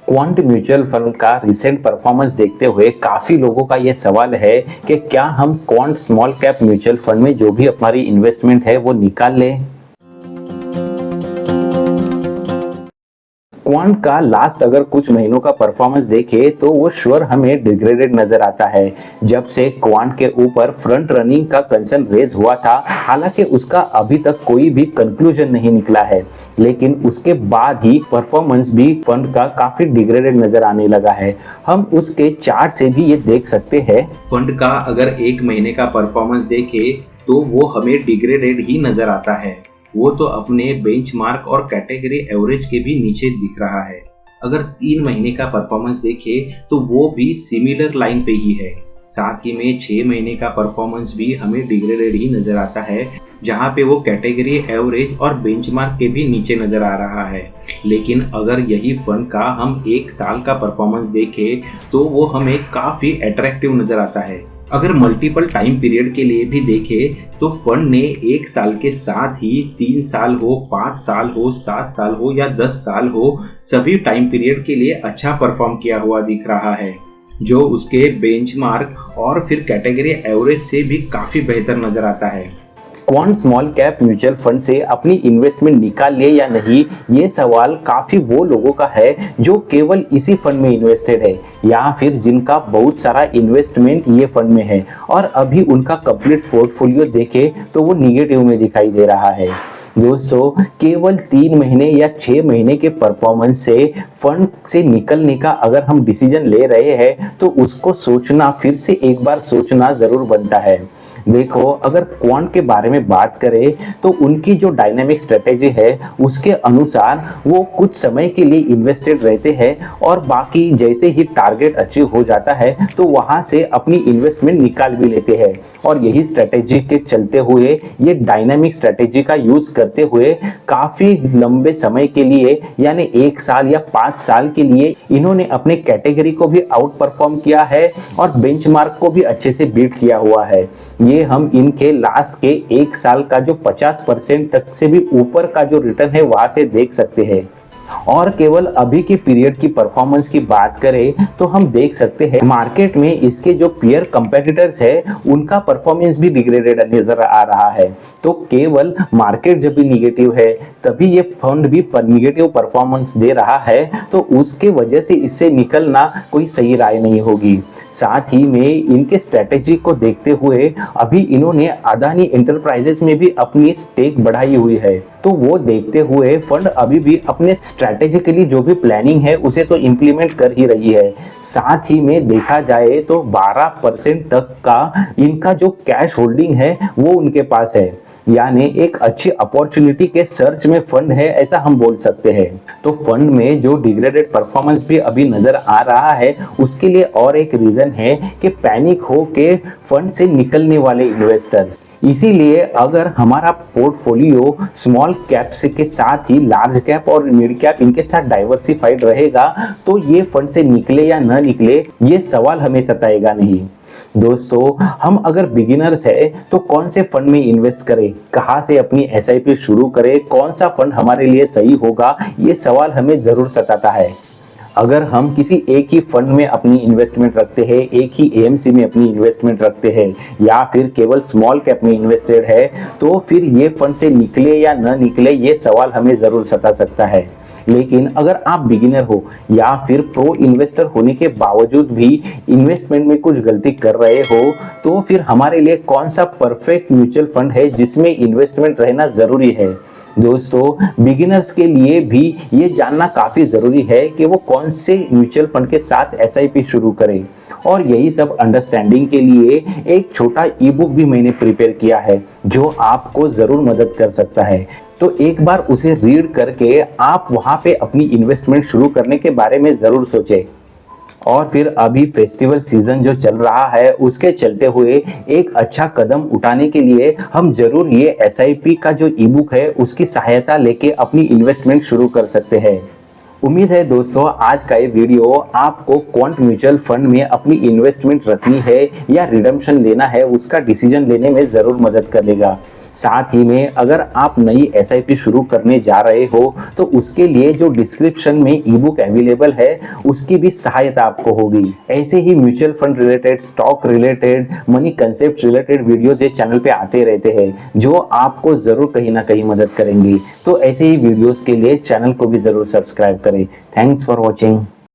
Quant mutual fund का recent performance देखते हुए काफी लोगों का यह सवाल है कि क्या हम quant small cap mutual fund में जो भी हमारी इन्वेस्टमेंट है वो निकाल लें। क्वांट का लास्ट अगर कुछ महीनों का परफॉर्मेंस देखे तो वो श्योर हमें डिग्रेडेड नजर आता है। जब से क्वांट के ऊपर फ्रंट रनिंग का कंसर्न रेज हुआ था, हालांकि उसका अभी तक कोई भी कंक्लूजन नहीं निकला है, लेकिन उसके बाद ही परफॉर्मेंस भी फंड का काफी डिग्रेडेड नजर आने लगा है। हम उसके चार्ट से भी ये देख सकते हैं। फंड का अगर एक महीने का परफॉर्मेंस देखे तो वो हमें डिग्रेडेड ही नजर आता है। वो तो अपने बेंचमार्क और कैटेगरी एवरेज के भी नीचे दिख रहा है। अगर 3 महीने का परफॉर्मेंस देखे तो वो भी सिमिलर लाइन पे ही है। साथ ही में 6 महीने का परफॉर्मेंस भी हमें डिग्रेडेड ही नजर आता है, जहाँ पे वो कैटेगरी एवरेज और बेंचमार्क के भी नीचे नजर आ रहा है। लेकिन अगर यही फंड का हम 1 साल का परफॉर्मेंस देखें तो वो हमें काफी अट्रैक्टिव नजर आता है। अगर मल्टीपल टाइम पीरियड के लिए भी देखें तो फंड ने 1 साल के साथ ही 3 साल हो, 5 साल हो, 7 साल हो या 10 साल हो, सभी टाइम पीरियड के लिए अच्छा परफॉर्म किया हुआ दिख रहा है, जो उसके बेंचमार्क और फिर कैटेगरी एवरेज से भी काफी बेहतर नजर आता है। Quant small cap mutual fund से अपनी इन्वेस्टमेंट निकाल ले या नहीं, ये सवाल काफी वो लोगों का है जो केवल इसी फंड में इन्वेस्टेड है या फिर जिनका बहुत सारा इन्वेस्टमेंट ये फंड में है और अभी उनका कंप्लीट पोर्टफोलियो देखे तो वो निगेटिव में दिखाई दे रहा है। दोस्तों, केवल 3 महीने या 6 महीने के परफॉर्मेंस से फंड से निकलने का अगर हम डिसीजन ले रहे हैं तो उसको सोचना, फिर से एक बार सोचना जरूर बनता है। देखो, अगर क्वांट के बारे में बात करें तो उनकी जो डायनामिक स्ट्रेटेजी है उसके अनुसार वो कुछ समय के लिए इन्वेस्टेड रहते हैं और बाकी जैसे ही टारगेट अचीव हो जाता है तो वहां से अपनी इन्वेस्टमेंट निकाल भी लेते हैं। और यही स्ट्रेटेजी के चलते हुए, ये डायनामिक स्ट्रेटेजी का यूज करते हुए काफी लंबे समय के लिए यानी 1 साल या 5 साल के लिए इन्होंने अपने कैटेगरी को भी आउट परफॉर्म किया है और बेंचमार्क को भी अच्छे से बीट किया हुआ है। ये हम इनके लास्ट के 1 साल का जो 50% तक से भी ऊपर का जो रिटर्न है वहां से देख सकते हैं। और केवल अभी के पीरियड की परफॉर्मेंस की बात करें तो हम देख सकते हैं मार्केट में इसके जो पीयर कंपेटिटर्स है उनका परफॉर्मेंस भी डिग्रेडेड नजर आ रहा है। तो केवल मार्केट जब भी निगेटिव है तभी ये फंड भी निगेटिव परफॉर्मेंस दे रहा है, तो उसके वजह से इससे निकलना कोई सही राय नहीं होगी। साथ ही में इनके स्ट्रेटेजी को देखते हुए अभी इन्होंने अदानी एंटरप्राइजेस में भी अपनी स्टेक बढ़ाई हुई है, तो वो देखते हुए फंड अभी भी अपने स्ट्रैटेजिकली जो भी प्लानिंग है उसे तो इम्प्लीमेंट कर ही रही है। साथ ही में देखा जाए तो 12% तक का इनका जो कैश होल्डिंग है वो उनके पास है, यानी एक अच्छी अपॉर्चुनिटी के सर्च में फंड है, ऐसा हम बोल सकते हैं। तो फंड में जो डिग्रेडेड परफॉर्मेंस भी अभी नजर आ रहा है उसके लिए और एक रीजन है कि पैनिक हो के फंड से निकलने वाले इन्वेस्टर्स। इसीलिए अगर हमारा पोर्टफोलियो स्मॉल कैप से के साथ ही लार्ज कैप और मिड कैप इनके साथ डाइवर्सिफाइड रहेगा तो ये फंड से निकले या न निकले ये सवाल हमें सताएगा नहीं। दोस्तों, हम अगर बिगिनर्स है तो कौन से फंड में इन्वेस्ट करें, कहां से अपनी एसआईपी शुरू करें, कौन सा फंड हमारे लिए सही होगा, ये सवाल हमें जरूर सताता है। अगर हम किसी एक ही फंड में अपनी इन्वेस्टमेंट रखते हैं, एक ही एएमसी में अपनी इन्वेस्टमेंट रखते हैं या फिर केवल स्मॉल कैप में इन्वेस्टेड है, तो फिर ये फंड से निकले या न निकले ये सवाल हमें जरूर सता सकता है। लेकिन अगर आप बिगिनर हो या फिर प्रो इन्वेस्टर होने के बावजूद भी इन्वेस्टमेंट में कुछ गलती कर रहे हो, तो फिर हमारे लिए कौन सा परफेक्ट म्यूचुअल फंड है जिसमें इन्वेस्टमेंट रहना जरूरी है। दोस्तों, बिगिनर्स के लिए भी ये जानना काफी जरूरी है कि वो कौन से म्यूचुअल फंड के साथ एसआईपी शुरू करें। और यही सब अंडरस्टैंडिंग के लिए एक छोटा ई बुक भी मैंने प्रिपेयर किया है जो आपको जरूर मदद कर सकता है। तो एक बार उसे रीड करके आप वहां पे अपनी इन्वेस्टमेंट शुरू करने के बारे में जरूर सोचें। और फिर अभी फेस्टिवल सीजन जो चल रहा है उसके चलते हुए एक अच्छा कदम उठाने के लिए हम जरूर ये एसआईपी का जो ई बुक है उसकी सहायता लेके अपनी इन्वेस्टमेंट शुरू कर सकते हैं। उम्मीद है दोस्तों आज का ये वीडियो आपको क्वांट म्यूचुअल फंड में अपनी इन्वेस्टमेंट रखनी है या रिडम्पशन लेना है उसका डिसीजन लेने में जरूर मदद करेगा। साथ ही में अगर आप नई SIP शुरू करने जा रहे हो तो उसके लिए जो डिस्क्रिप्शन में ई बुक अवेलेबल है उसकी भी सहायता आपको होगी। ऐसे ही mutual fund related, stock related, money concept related videos ये चैनल पे आते रहते हैं जो आपको जरूर कहीं ना कहीं मदद करेंगी। तो ऐसे ही वीडियोस के लिए चैनल को भी जरूर सब्सक्राइब करें। Thanks for watching.